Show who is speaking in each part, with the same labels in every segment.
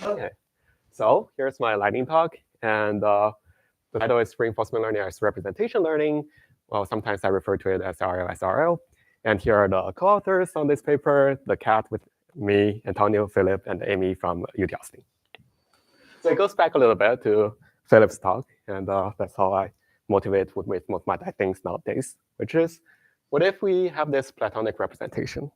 Speaker 1: Okay, so here's my lightning talk, and the title is Reinforcement Learning as Representation Learning. Well, sometimes I refer to it as RL. And here are the co-authors on this paper, the cat with me, Antonio, Philip, and Amy from UT Austin. So it goes back a little bit to Philip's talk, and that's how I motivate with most of my things nowadays, which is, what if we have this Platonic representation?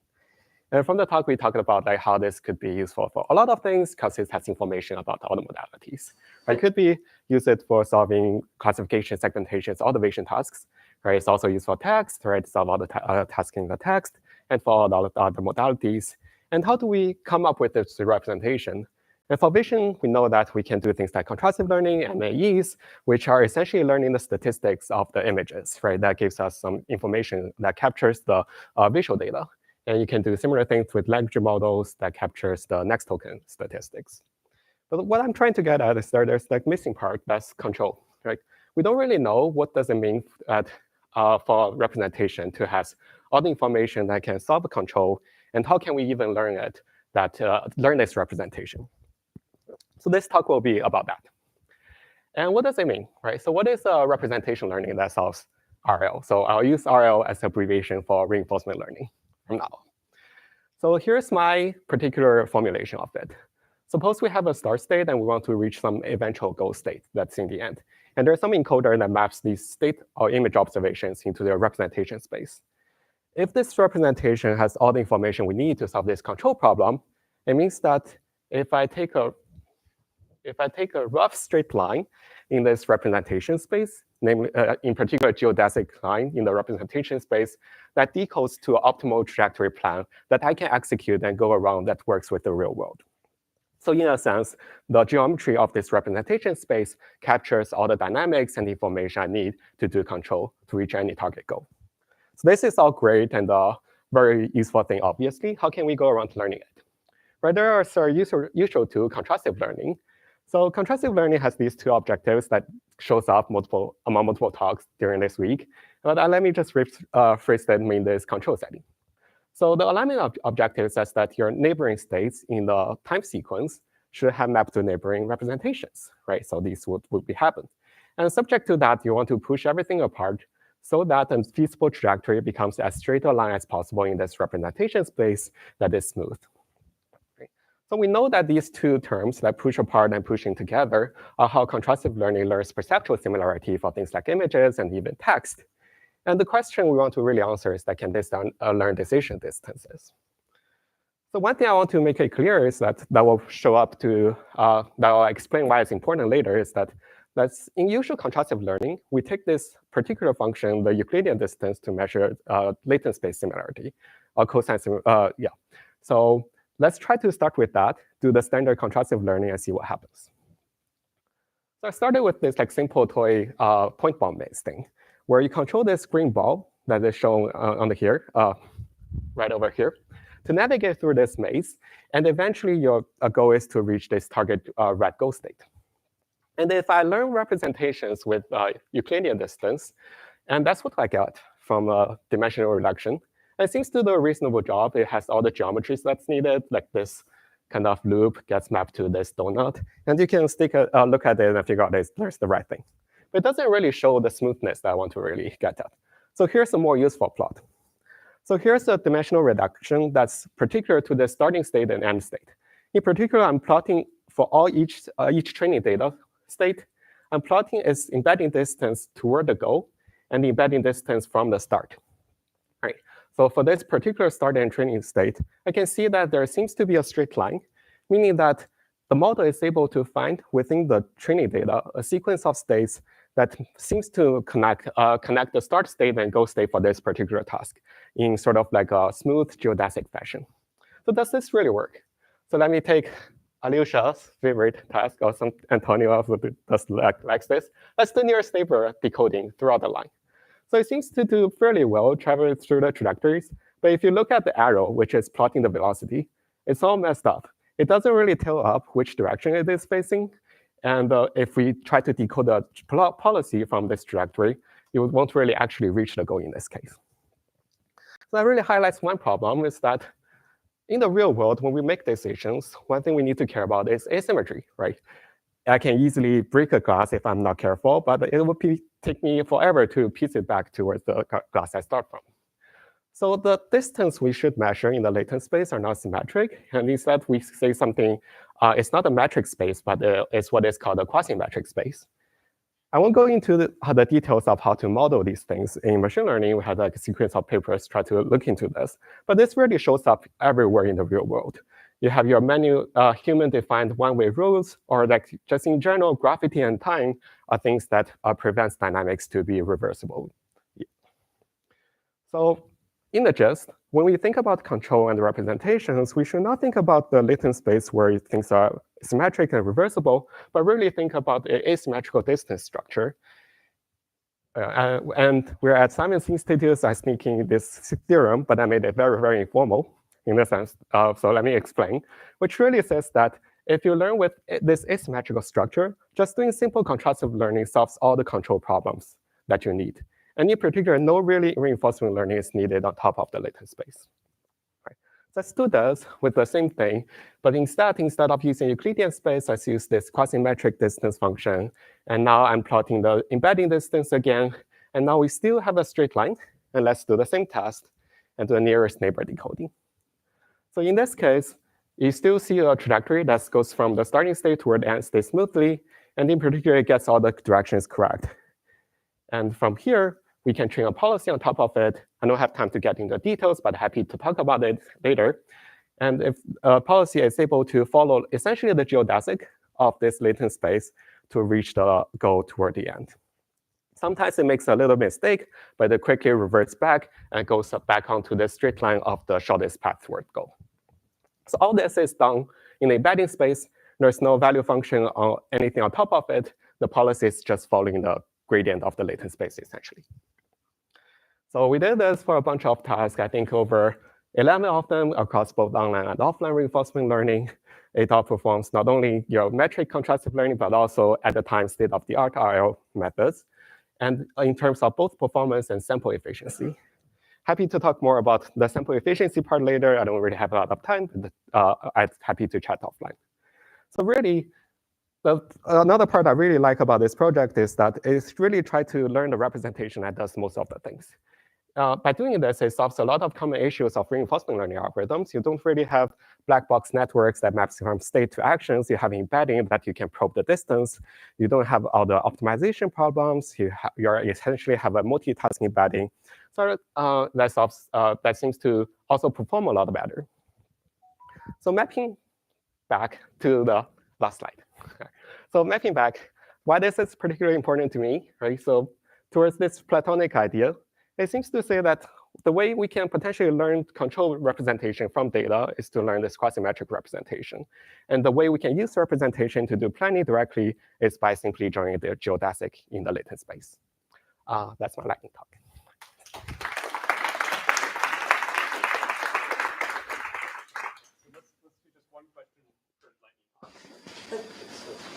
Speaker 1: And from the talk, we talked about like how this could be useful for a lot of things because it has information about all the modalities. Right? It could be used for solving classification, segmentations, all the vision tasks. Right? It's also used for text, right? Solve all the tasks in the text, and for all the other modalities. And how do we come up with this representation? And for vision, we know that we can do things like contrastive learning and MAEs, which are essentially learning the statistics of the images. Right? That gives us some information that captures the visual data. And you can do similar things with language models that captures the next token statistics. But what I'm trying to get at is there's like missing part, that's control. Right? We don't really know what does it mean that, for representation to have all the information that can solve a control, and how can we even learn it, learn this representation. So this talk will be about that. And what does it mean, right? So what is representation learning that solves RL? So I'll use RL as abbreviation for reinforcement learning from now. So here's my particular formulation of it. Suppose we have a start state and we want to reach some eventual goal state that's in the end. And there's some encoder that maps these state or image observations into the representation space. If this representation has all the information we need to solve this control problem, it means that if I take a rough straight line in this representation space, namely, in particular, geodesic line in the representation space, that decodes to an optimal trajectory plan that I can execute and go around that works with the real world. So in a sense, the geometry of this representation space captures all the dynamics and information I need to do control to reach any target goal. So this is all great and a very useful thing, obviously. How can we go around learning it? Right, there are usual to contrastive learning. So contrastive learning has these two objectives that shows up among multiple talks during this week. But let me just phrase that in this control setting. So the alignment objective says that your neighboring states in the time sequence should have mapped to neighboring representations, right? So these would be happen. And subject to that, you want to push everything apart so that a feasible trajectory becomes as straight a line as possible in this representation space that is smooth. So we know that these two terms, like push apart and pushing together, are how contrastive learning learns perceptual similarity for things like images and even text. And the question we want to really answer is that can this learn decision distances? So one thing I want to make it clear is that will show up to, that I'll explain why it's important later, is that in usual contrastive learning, we take this particular function, the Euclidean distance, to measure latent space similarity, or cosine, So let's try to start with that, do the standard contrastive learning and see what happens. So I started with this like simple toy point bomb maze thing, where you control this green ball that is shown on here, right over here, to navigate through this maze. And eventually your goal is to reach this target red goal state. And if I learn representations with Euclidean distance, and that's what I get from dimensional reduction, it seems to do a reasonable job. It has all the geometries that's needed, like this kind of loop gets mapped to this donut. And you can look at it and figure out there's the right thing. But it doesn't really show the smoothness that I want to really get at. So here's a more useful plot. So here's a dimensional reduction that's particular to the starting state and end state. In particular, I'm plotting for all each training data state. I'm plotting its embedding distance toward the goal and the embedding distance from the start. Right. So for this particular start and training state, I can see that there seems to be a straight line, meaning that the model is able to find within the training data a sequence of states that seems to connect the start state and goal state for this particular task in sort of like a smooth geodesic fashion. So does this really work? So let me take Alyosha's favorite task, or some Antonio also does likes this. Let's do nearest neighbor decoding throughout the line. So it seems to do fairly well traveling through the trajectories. But if you look at the arrow, which is plotting the velocity, it's all messed up. It doesn't really tell up which direction it is facing. And if we try to decode the policy from this trajectory, you won't really actually reach the goal in this case. So that really highlights one problem, is that in the real world, when we make decisions, one thing we need to care about is asymmetry, right? I can easily break a glass if I'm not careful, but it would take me forever to piece it back towards the glass I start from. So the distance we should measure in the latent space are not symmetric, and instead we say something, it's not a metric space, but it's what is called a quasi-metric space. I won't go into the details of how to model these things. In machine learning, we had like a sequence of papers try to look into this, but this really shows up everywhere in the real world. You have your human-defined one-way rules, or like just in general, gravity and time are things that prevents dynamics to be reversible. So in the gist, when we think about control and representations, we should not think about the latent space where things are symmetric and reversible, but really think about an asymmetrical distance structure. And we're at Simon's Institute, I'm speaking this theorem, but I made it very, very informal in the sense. So let me explain, which really says that if you learn with this asymmetrical structure, just doing simple contrastive learning solves all the control problems that you need. And in particular, no really reinforcement learning is needed on top of the latent space. Right. So let's do this with the same thing, but instead of using Euclidean space, let's use this quasi-metric distance function. And now I'm plotting the embedding distance again. And now we still have a straight line. And let's do the same test and do a nearest neighbor decoding. So in this case, you still see a trajectory that goes from the starting state toward the end state smoothly. And in particular, it gets all the directions correct. And from here, we can train a policy on top of it. I don't have time to get into details, but happy to talk about it later. And if a policy is able to follow essentially the geodesic of this latent space to reach the goal toward the end. Sometimes it makes a little mistake, but it quickly reverts back and goes back onto the straight line of the shortest path toward goal. So all this is done in the embedding space. There's no value function or anything on top of it. The policy is just following the gradient of the latent space, essentially. So we did this for a bunch of tasks, I think over 11 of them across both online and offline reinforcement learning. It outperforms not only your metric contrastive learning, but also at the time state-of-the-art RL methods, and in terms of both performance and sample efficiency. Happy to talk more about the sample efficiency part later. I don't really have a lot of time, but I'm happy to chat offline. So really, another part I really like about this project is that it's really tried to learn the representation that does most of the things. By doing this, it solves a lot of common issues of reinforcement learning algorithms. You don't really have black box networks that maps from state to actions. You have embedding that you can probe the distance. You don't have all the optimization problems. You essentially have a multitasking embedding. So that seems to also perform a lot better. So mapping back to the last slide. So mapping back, why this is particularly important to me, right? So towards this Platonic idea, it seems to say that the way we can potentially learn control representation from data is to learn this quasi-metric representation. And the way we can use representation to do planning directly is by simply joining the geodesic in the latent space. That's my lightning talk.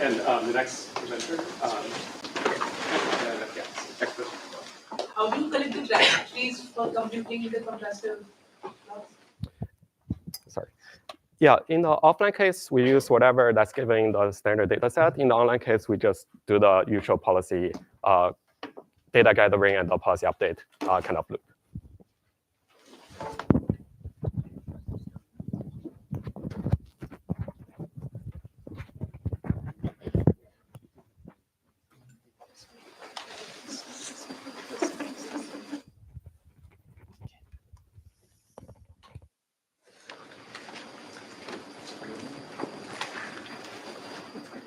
Speaker 1: And the next presenter, next question.
Speaker 2: How do you collect the trajectories for computing the contrastive plots?
Speaker 1: Sorry. Yeah, in the offline case, we use whatever that's given in the standard data set. In the online case, we just do the usual policy data gathering and the policy update kind of loop.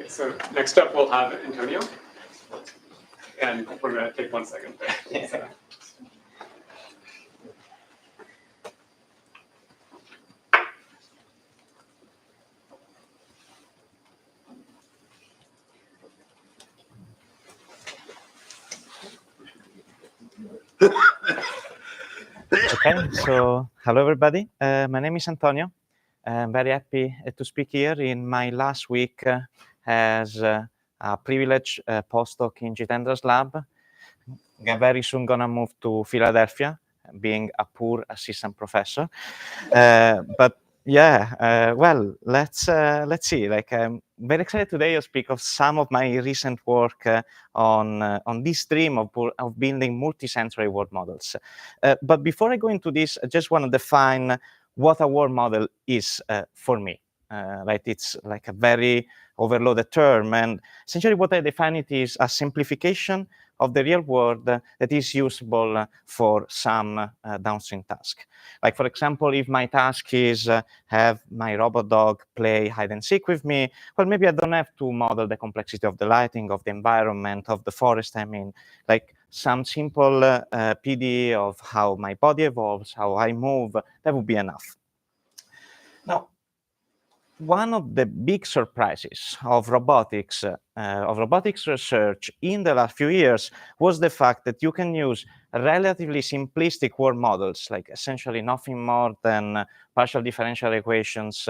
Speaker 3: So next up, we'll have Antonio. And we're going to take 1 second.
Speaker 4: Okay, so hello everybody. My name is Antonio. I'm very happy to speak here in my last week as a privileged postdoc in Jitendra's lab. I'm very soon gonna move to Philadelphia, being a poor assistant professor. But Yeah, well, let's see. Like, I'm very excited today to speak of some of my recent work on this stream of building multi-sensory world models. But before I go into this, I just want to define what a world model is for me. Right, it's like a very overloaded term, and essentially what I define it is a simplification of the real world that is usable for some downstream task. Like, for example, if my task is have my robot dog play hide and seek with me, well, maybe I don't have to model the complexity of the lighting, of the environment, of the forest I'm in. Like, some simple PD of how my body evolves, how I move, that would be enough. Now, one of the big surprises of robotics research in the last few years was the fact that you can use relatively simplistic world models, like essentially nothing more than partial differential equations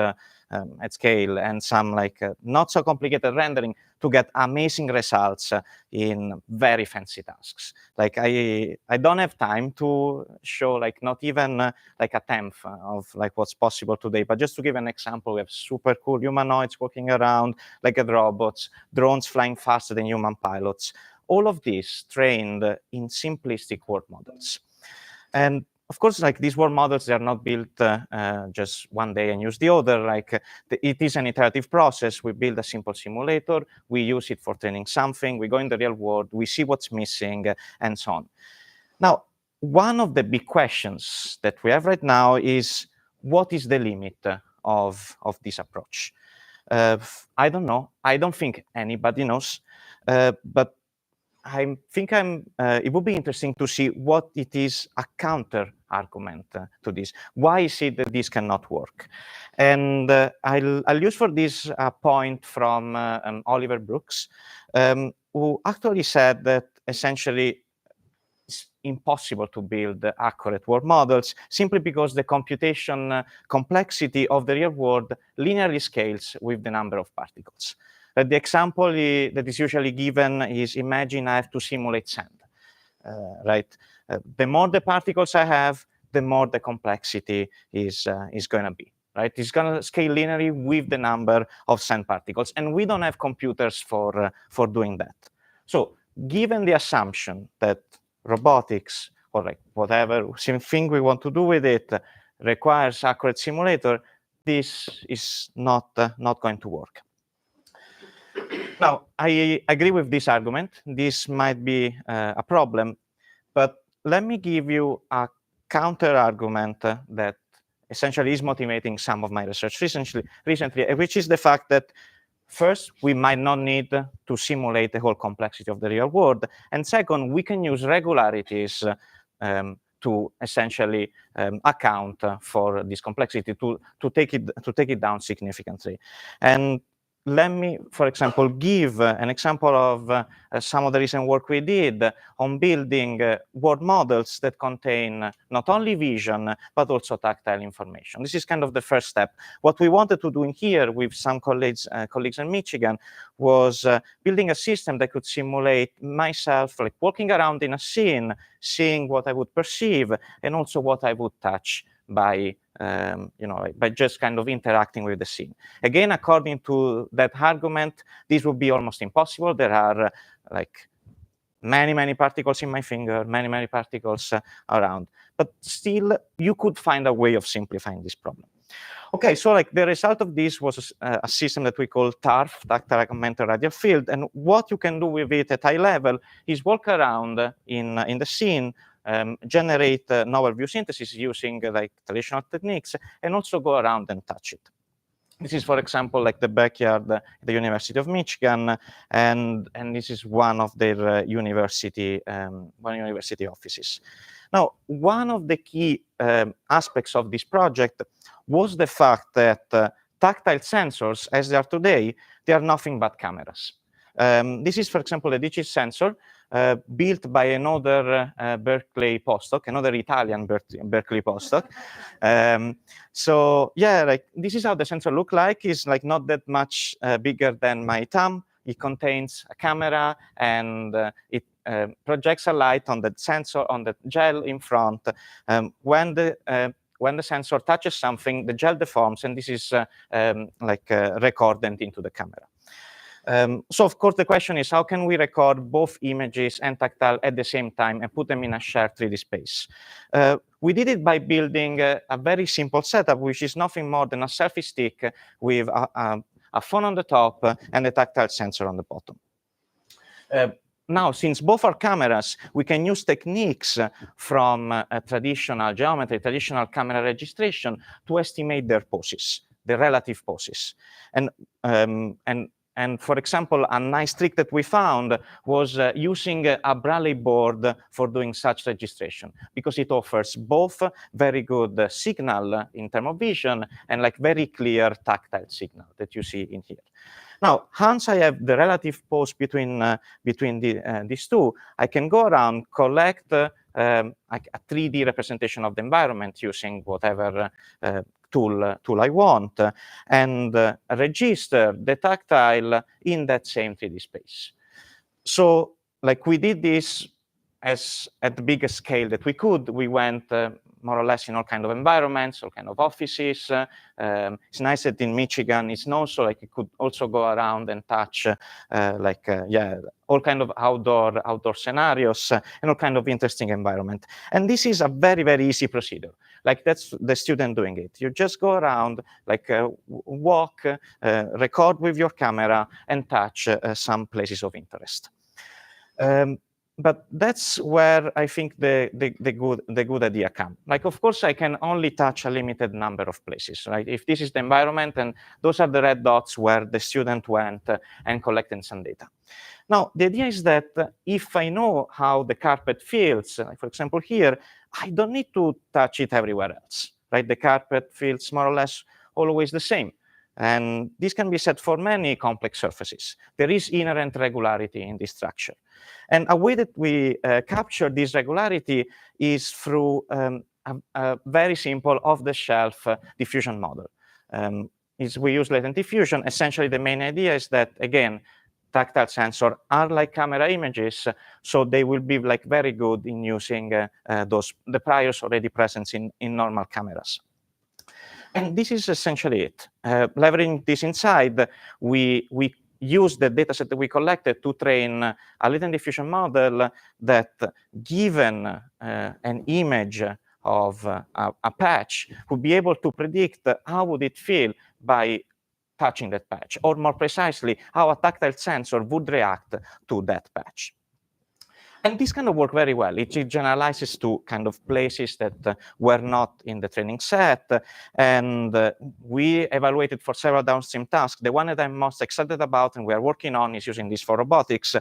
Speaker 4: at scale and some like not so complicated rendering to get amazing results in very fancy tasks. Like, I don't have time to show like not even like a tenth of like what's possible today, but just to give an example, we have super cool humanoids walking around like robots, drones flying faster than human pilots, all of this trained in simplistic world models. And of course, like these world models, they are not built just one day and use the other. Like it is an iterative process. We build a simple simulator, we use it for training something, we go in the real world, we see what's missing, and so on. Now, one of the big questions that we have right now is, what is the limit of this approach? I don't know. I don't think anybody knows, but I think it would be interesting to see what it is a counter argument to this. Why is it that this cannot work? And I'll use for this a point from Oliver Brooks, who actually said that essentially it's impossible to build accurate world models simply because the computation complexity of the real world linearly scales with the number of particles. The example that is usually given is, imagine I have to simulate sand, right? The more the particles I have, the more the complexity is going to be, right? It's going to scale linearly with the number of sand particles, and we don't have computers for doing that. So, given the assumption that robotics or like whatever thing we want to do with it requires accurate simulator, this is not going to work. Now, I agree with this argument. This might be a problem, but let me give you a counter argument that essentially is motivating some of my research recently, which is the fact that first, we might not need to simulate the whole complexity of the real world, and second, we can use regularities to essentially account for this complexity, to take it down significantly. And let me, for example, give an example of some of the recent work we did on building world models that contain not only vision, but also tactile information. This is kind of the first step. What we wanted to do in here with some colleagues in Michigan was building a system that could simulate myself like walking around in a scene, seeing what I would perceive, and also what I would touch by by just kind of interacting with the scene. Again, according to that argument, this would be almost impossible. There are like many particles in my finger, many particles around. But still, you could find a way of simplifying this problem. Okay, so like the result of this was a system that we call TARF, tactile augmented radial field. And what you can do with it at high level is walk around in the scene, generate novel view synthesis using like traditional techniques, and also go around and touch it. This is, for example, like the backyard at the University of Michigan, and this is one of their university offices. Now, one of the key aspects of this project was the fact that tactile sensors, as they are today, they are nothing but cameras. This is, for example, a digit sensor built by another Berkeley postdoc, another Italian Berkeley postdoc. So yeah, like this is how the sensor look like. It's like not that much bigger than my thumb. It contains a camera, and it projects a light on the sensor, on the gel in front. When the when the sensor touches something, the gel deforms, and this is recorded into the camera. So of course the question is, how can we record both images and tactile at the same time and put them in a shared 3D space? We did it by building a very simple setup, which is nothing more than a selfie stick with a phone on the top and a tactile sensor on the bottom. Now, since both are cameras, we can use techniques from traditional geometry, traditional camera registration to estimate their poses, the relative poses. And for example, a nice trick that we found was using a Bradley board for doing such registration, because it offers both very good signal in terms of vision and like very clear tactile signal that you see in here. Now, once I have the relative pose between these two, I can go around, collect like a 3D representation of the environment using whatever tool I want, and register the tactile in that same 3D space. So, like we did this as at the biggest scale that we could. We went more or less in all kind of environments, all kind of offices. It's nice that in Michigan it's known, so like you could also go around and touch all kind of outdoor scenarios and all kind of interesting environment. And this is a very, very easy procedure. Like that's the student doing it. You just go around, like walk, record with your camera and touch some places of interest. But that's where I think the good idea comes. Like, of course, I can only touch a limited number of places, right? If this is the environment, and those are the red dots where the student went and collected some data. Now, the idea is that if I know how the carpet feels, like for example here, I don't need to touch it everywhere else, right? The carpet feels more or less always the same. And this can be said for many complex surfaces. There is inherent regularity in this structure. And a way that we capture this regularity is through a very simple off-the-shelf diffusion model. We use latent diffusion. Essentially, the main idea is that, again, tactile sensors are like camera images, so they will be like very good in using the priors already present in normal cameras. And this is essentially it. Leveraging this inside, we use the dataset that we collected to train a latent diffusion model that, given an image of a patch, would be able to predict how would it feel by touching that patch, or more precisely, how a tactile sensor would react to that patch. And this kind of work very well. It generalizes to kind of places that were not in the training set. And we evaluated for several downstream tasks. The one that I'm most excited about and we are working on is using this for robotics.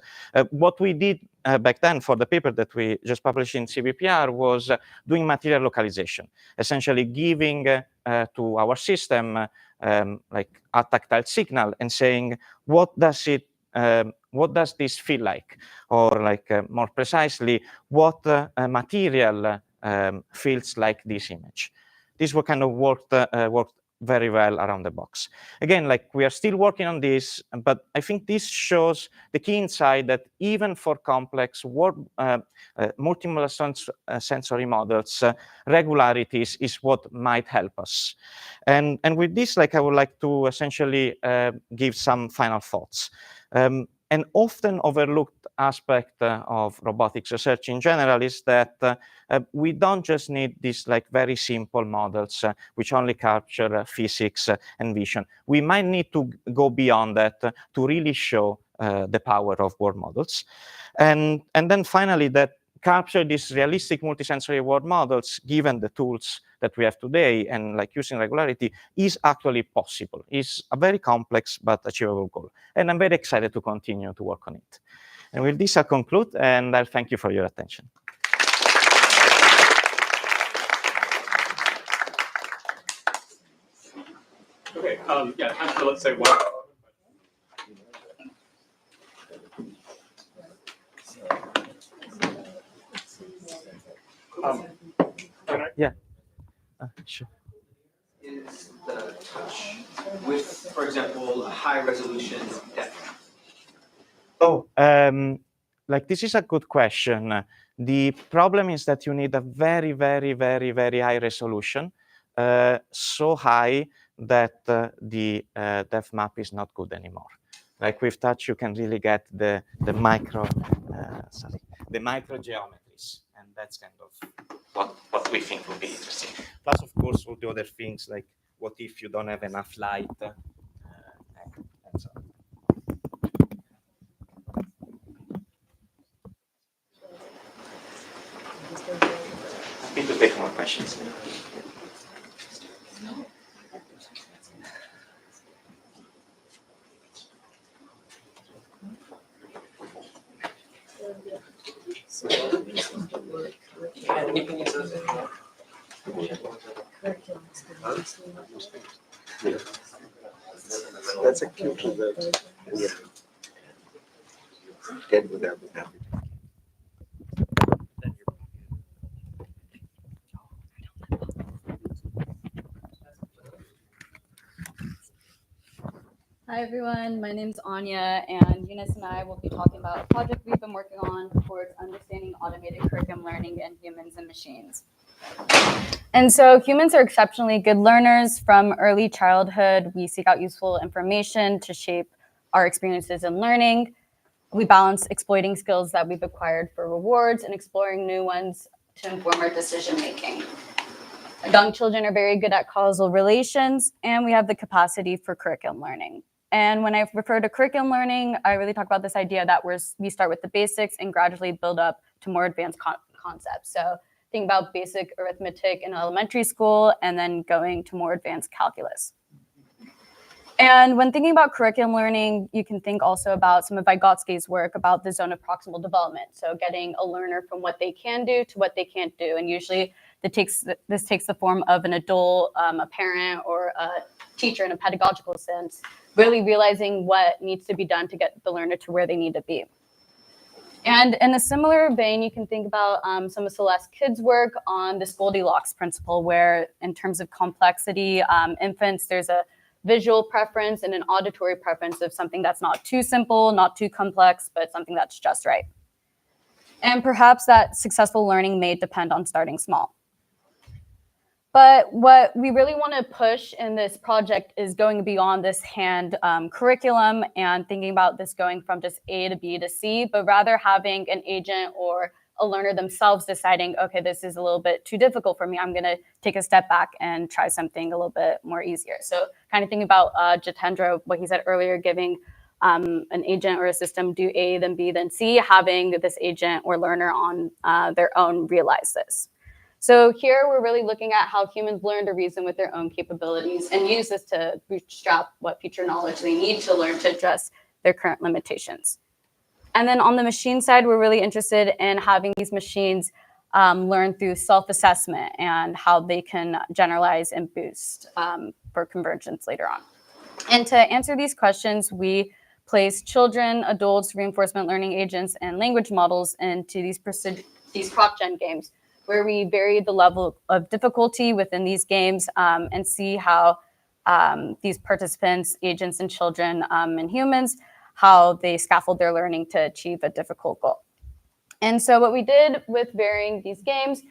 Speaker 4: What we did back then for the paper that we just published in CBPR was doing material localization, essentially giving to our system like a tactile signal and saying, what does this feel like? Or like more precisely, what material feels like this image? This will kind of worked very well around the box. Again, like we are still working on this, but I think this shows the key insight that even for complex multiple sensory models, regularities is what might help us. And with this, like I would like to essentially give some final thoughts. An often overlooked aspect of robotics research in general is that we don't just need these like very simple models which only capture physics and vision. We might need to go beyond that to really show the power of world models. And then finally, that capture these realistic multisensory world models, given the tools that we have today and like using regularity, is actually possible. It's a very complex but achievable goal. And I'm very excited to continue to work on it. And with this, I'll conclude, and I'll thank you for your attention.
Speaker 3: Okay, yeah, time for, let's say, one.
Speaker 4: Yeah, sure.
Speaker 5: Is the touch with, for example, a high resolution depth?
Speaker 4: Oh, like this is a good question. The problem is that you need a very, very, very, very high resolution. so high that the depth map is not good anymore. Like with touch, you can really get the micro geometries, and that's kind of what we think would be interesting. Plus, of course, all the other things like what if you don't have enough light, and so on. Happy to take more questions.
Speaker 6: That's a cute result. Yeah. Get with that.
Speaker 7: Hi everyone, my name's Anya, and Eunice and I will be talking about a project we've been working on towards understanding automated curriculum learning in humans and machines. And so humans are exceptionally good learners. From early childhood, we seek out useful information to shape our experiences in learning. We balance exploiting skills that we've acquired for rewards and exploring new ones to inform our decision making. Young children are very good at causal relations, and we have the capacity for curriculum learning. And when I refer to curriculum learning, I really talk about this idea that we start with the basics and gradually build up to more advanced concepts. So think about basic arithmetic in elementary school and then going to more advanced calculus. And when thinking about curriculum learning, you can think also about some of Vygotsky's work about the zone of proximal development. So getting a learner from what they can do to what they can't do. And usually this takes the form of an adult, a parent, or a teacher in a pedagogical sense, really realizing what needs to be done to get the learner to where they need to be. And in a similar vein, you can think about some of Celeste Kidd's work on this Goldilocks principle, where in terms of complexity, infants, there's a visual preference and an auditory preference of something that's not too simple, not too complex, but something that's just right. And perhaps that successful learning may depend on starting small. But what we really want to push in this project is going beyond this hand curriculum and thinking about this going from just A to B to C, but rather having an agent or a learner themselves deciding, okay, this is a little bit too difficult for me. I'm going to take a step back and try something a little bit more easier. So kind of thinking about Jitendra, what he said earlier, giving an agent or a system do A, then B, then C, having this agent or learner on their own realize this. So here we're really looking at how humans learn to reason with their own capabilities and use this to bootstrap what future knowledge they need to learn to address their current limitations. And then on the machine side, we're really interested in having these machines learn through self-assessment and how they can generalize and boost for convergence later on. And to answer these questions, we place children, adults, reinforcement learning agents, and language models into these prop-gen games, where we vary the level of difficulty within these games and see how these participants, agents and children and humans, how they scaffold their learning to achieve a difficult goal. And so what we did with varying these games,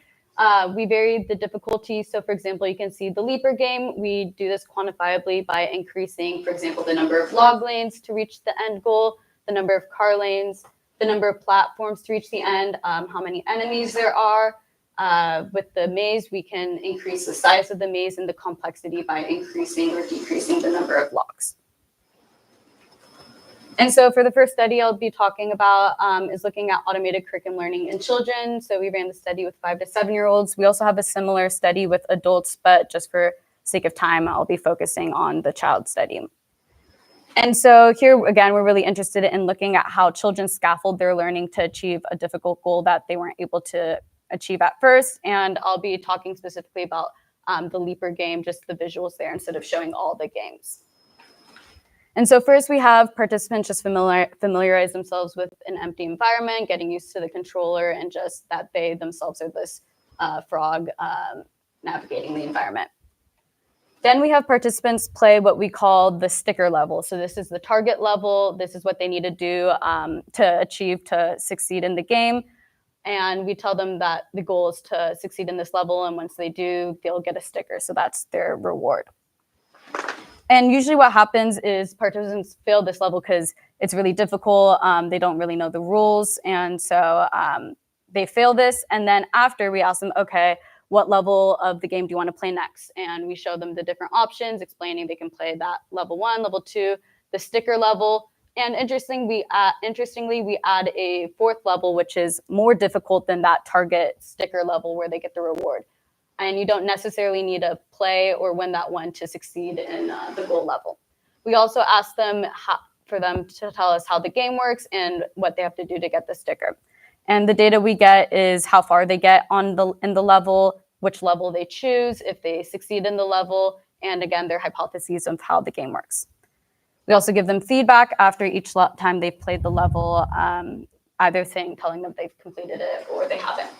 Speaker 7: we varied the difficulty. So for example, you can see the leaper game, we do this quantifiably by increasing, for example, the number of log lanes to reach the end goal, the number of car lanes, the number of platforms to reach the end, how many enemies there are. With the maze, we can increase the size of the maze and the complexity by increasing or decreasing the number of logs. And so for the first study I'll be talking about is looking at automated curriculum learning in children. So we ran the study with 5 to 7-year-olds. We also have a similar study with adults, but just for sake of time, I'll be focusing on the child study. And so here, again, we're really interested in looking at how children scaffold their learning to achieve a difficult goal that they weren't able to achieve at first. And I'll be talking specifically about the leaper game, just the visuals there instead of showing all the games. And so first we have participants just familiarize themselves with an empty environment, getting used to the controller and just that they themselves are this frog navigating the environment. Then we have participants play what we call the sticker level. So this is the target level. This is what they need to do to achieve to succeed in the game. And we tell them that the goal is to succeed in this level, and once they do, they'll get a sticker. So that's their reward. And usually what happens is participants fail this level because it's really difficult. They don't really know the rules. And so they fail this. And then after, we ask them, okay, what level of the game do you want to play next? And we show them the different options, explaining they can play that level 1, level 2, the sticker level. And interestingly, we add a 4th level, which is more difficult than that target sticker level where they get the reward. And you don't necessarily need to play or win that one to succeed in the goal level. We also ask them for them to tell us how the game works and what they have to do to get the sticker. And the data we get is how far they get in the level, which level they choose, if they succeed in the level, and again, their hypotheses of how the game works. We also give them feedback after each time they've played the level, either telling them they've completed it or they haven't.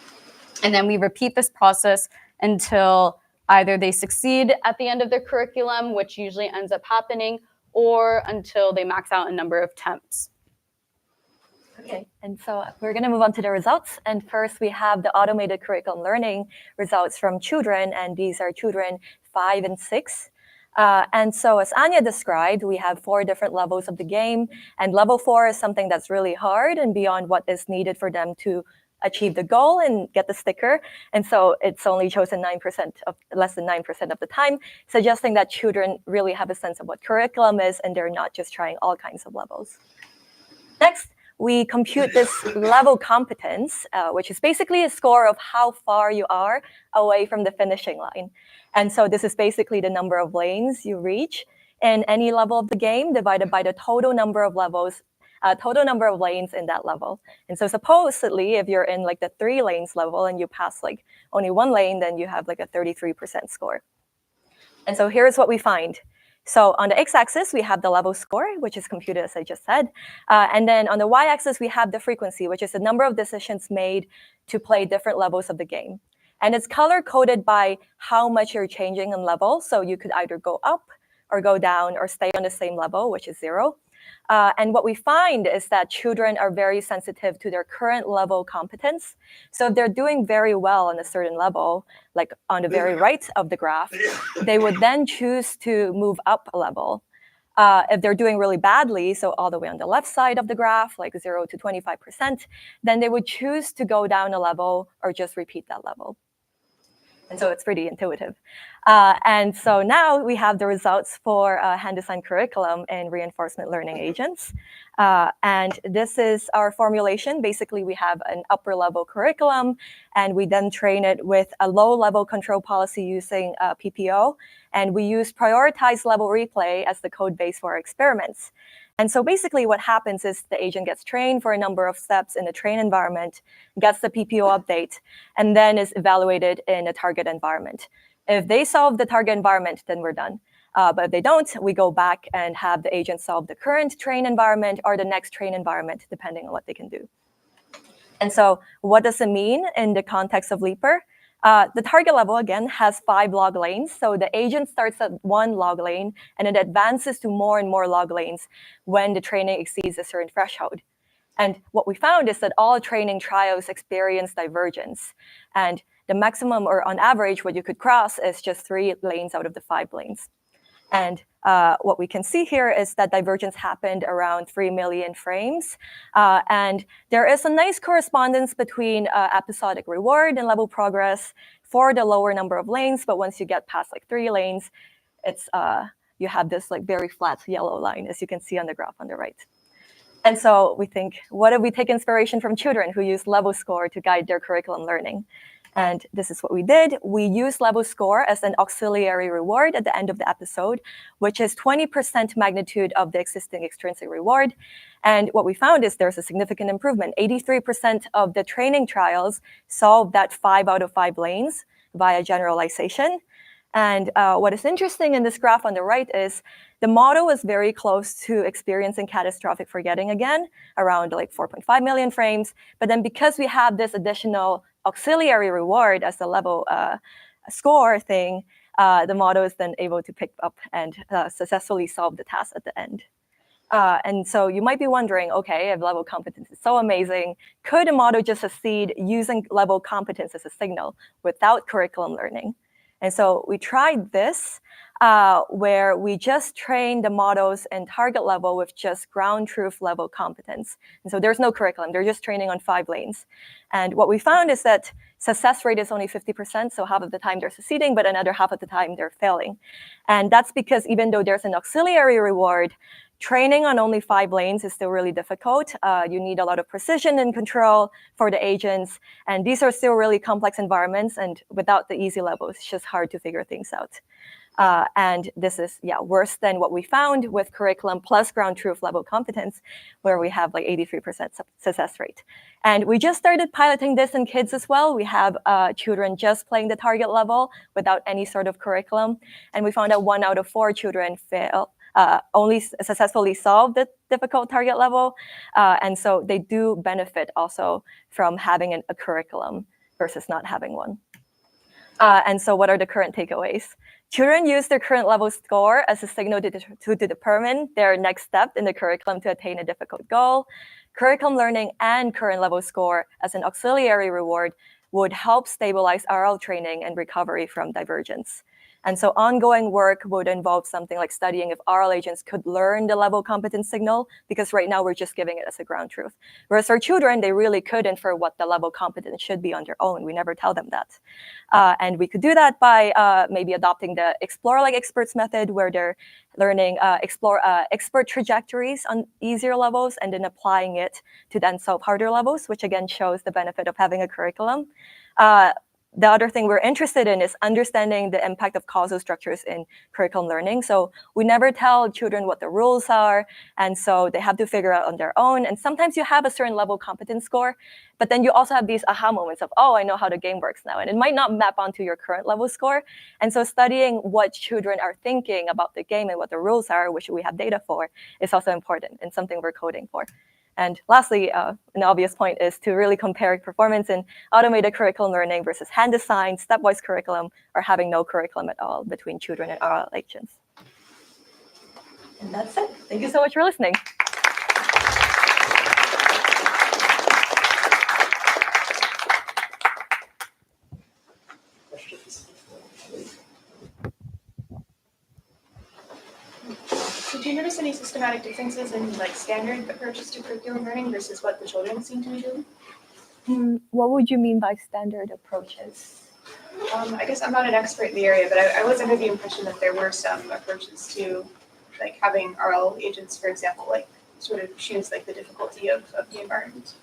Speaker 7: And then we repeat this process until either they succeed at the end of their curriculum, which usually ends up happening, or until they max out a number of attempts.
Speaker 8: Okay, and so we're going to move on to the results. And first, we have the automated curriculum learning results from children, and these are children 5 and 6. And so as Annya described, we have 4 different levels of the game, and level 4 is something that's really hard and beyond what is needed for them to achieve the goal and get the sticker. And so it's only chosen less than 9% of the time, suggesting that children really have a sense of what curriculum is, and they're not just trying all kinds of levels. Next, we compute this level competence, which is basically a score of how far you are away from the finishing line. And so this is basically the number of lanes you reach in any level of the game divided by the total number of lanes in that level. And so supposedly, if you're in like the 3 lanes level and you pass like only 1 lane, then you have like a 33% score. And so here's what we find. So on the x-axis, we have the level score, which is computed, as I just said. And then on the y-axis, we have the frequency, which is the number of decisions made to play different levels of the game. And it's color-coded by how much you're changing in level. So you could either go up or go down or stay on the same level, which is 0. And what we find is that children are very sensitive to their current level competence. So if they're doing very well on a certain level, like on the very right of the graph, they would then choose to move up a level. If they're doing really badly, so all the way on the left side of the graph, like 0 to 25%, then they would choose to go down a level or just repeat that level. And so it's pretty intuitive. And so now we have the results for hand-designed curriculum and reinforcement learning agents. And this is our formulation. Basically, we have an upper-level curriculum, and we then train it with a low-level control policy using PPO. And we use prioritized level replay as the code base for our experiments. And so basically what happens is the agent gets trained for a number of steps in the train environment, gets the PPO update, and then is evaluated in a target environment. If they solve the target environment, then we're done. But if they don't, we go back and have the agent solve the current train environment or the next train environment, depending on what they can do. And so what does it mean in the context of Leaper? The target level, again, has 5 log lanes. So the agent starts at 1 log lane, and it advances to more and more log lanes when the training exceeds a certain threshold. And what we found is that all training trials experience divergence. And the maximum, or on average, what you could cross is just 3 lanes out of the 5 lanes. And what we can see here is that divergence happened around 3 million frames. And there is a nice correspondence between episodic reward and level progress for the lower number of lanes. But once you get past like 3 lanes, it's you have this like very flat yellow line, as you can see on the graph on the right. And so we think, what if we take inspiration from children who use level score to guide their curriculum learning? And this is what we did. We used level score as an auxiliary reward at the end of the episode, which is 20% magnitude of the existing extrinsic reward. And what we found is there's a significant improvement. 83% of the training trials solved that 5 out of 5 lanes via generalization. And what is interesting in this graph on the right is the model is very close to experiencing catastrophic forgetting again, around like 4.5 million frames. But then because we have this additional auxiliary reward as the level score thing, the model is then able to pick up and successfully solve the task at the end. And so you might be wondering, okay, if level competence is so amazing, could a model just succeed using level competence as a signal without curriculum learning? And so we tried this, where we just trained the models in target level with just ground truth level competence. And so there's no curriculum, they're just training on 5 lanes. And what we found is that success rate is only 50%, so half of the time they're succeeding, but another half of the time they're failing. And that's because even though there's an auxiliary reward, training on only 5 lanes is still really difficult. You need a lot of precision and control for the agents, and these are still really complex environments, and without the easy levels, it's just hard to figure things out. And this is, worse than what we found with curriculum plus ground truth level competence, where we have like 83% success rate. And we just started piloting this in kids as well. We have children just playing the target level without any sort of curriculum. And we found that 1 out of 4 children only successfully solve the difficult target level. And so they do benefit also from having a curriculum versus not having one. And so what are the current takeaways? Children use their current level score as a signal to determine their next step in the curriculum to attain a difficult goal. Curriculum learning and current level score as an auxiliary reward would help stabilize RL training and recovery from divergence. And so ongoing work would involve something like studying if RL agents could learn the level competence signal, because right now we're just giving it as a ground truth. Whereas our children, they really could infer what the level competence should be on their own. We never tell them that. And we could do that by maybe adopting the explore like experts method, where they're learning expert trajectories on easier levels and then applying it to then solve harder levels, which again shows the benefit of having a curriculum. The other thing we're interested in is understanding the impact of causal structures in curriculum learning. So we never tell children what the rules are, and so they have to figure out on their own. And sometimes you have a certain level competence score, but then you also have these aha moments of, oh, I know how the game works now. And it might not map onto your current level score. And so studying what children are thinking about the game and what the rules are, which we have data for, is also important and something we're coding for. And lastly, an obvious point is to really compare performance in automated curriculum learning versus hand-designed stepwise curriculum, or having no curriculum at all between children and RL agents. And that's it. Thank you so much for listening.
Speaker 3: Questions?
Speaker 2: Did you notice any systematic differences in like standard approaches to curriculum learning versus what the children seem to be doing?
Speaker 8: What would you mean by standard approaches?
Speaker 2: I guess I'm not an expert in the area, but I was under the impression that there were some approaches to like having RL agents, for example, like sort of choose like the difficulty of the environment.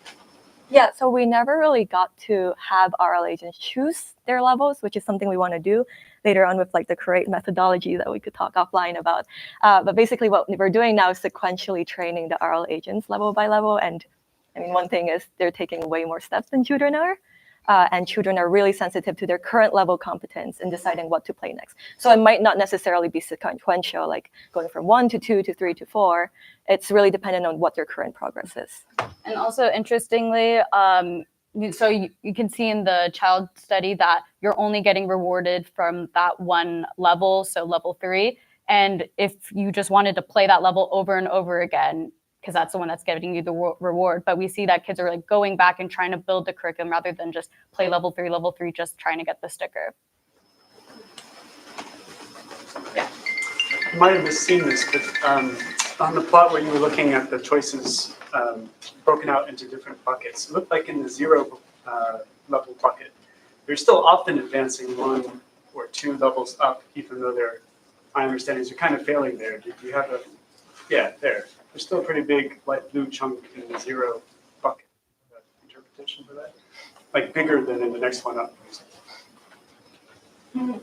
Speaker 8: Yeah, so we never really got to have RL agents choose their levels, which is something we want to do later on with like the Create methodology that we could talk offline about. But basically what we're doing now is sequentially training the RL agents level by level. And I mean, one thing is they're taking way more steps than children are. And children are really sensitive to their current level competence in deciding what to play next. So it might not necessarily be sequential, like going from 1 to 2 to 3 to 4. It's really dependent on what their current progress is.
Speaker 7: And also, interestingly, so you can see in the child study that you're only getting rewarded from that one level, so level 3. And if you just wanted to play that level over and over again, because that's the one that's giving you the reward. But we see that kids are like going back and trying to build the curriculum rather than just play level 3, just trying to get the sticker.
Speaker 2: Yeah.
Speaker 3: You might have seen this, but on the plot where you were looking at the choices broken out into different buckets, it looked like in the 0 level bucket, you're still often advancing 1 or 2 levels up, even though my understanding is you're kind of failing there. Did you have yeah, there. There's still a pretty big light blue chunk in the 0 bucket. Interpretation for that? Like bigger than in the next one up.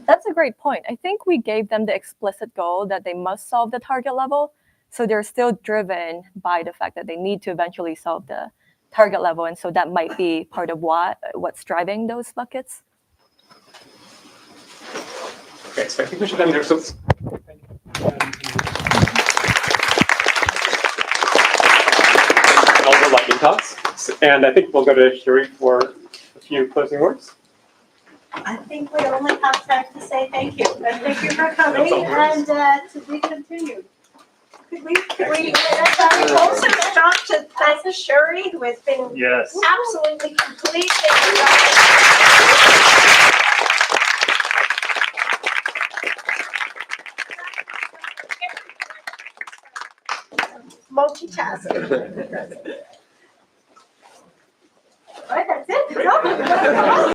Speaker 8: That's a great point. I think we gave them the explicit goal that they must solve the target level. So they're still driven by the fact that they need to eventually solve the target level. And so that might be part of what's driving those buckets.
Speaker 3: Okay, so I think we should end there. So all the lightning talks. And I think we'll go to Huri for a few closing words.
Speaker 9: I think we only have time to say thank you. And thank you for coming, and to be continued. Could we to Shuri, who has been
Speaker 3: Yes.
Speaker 9: absolutely completely multitasking. All right, that's it. Good job.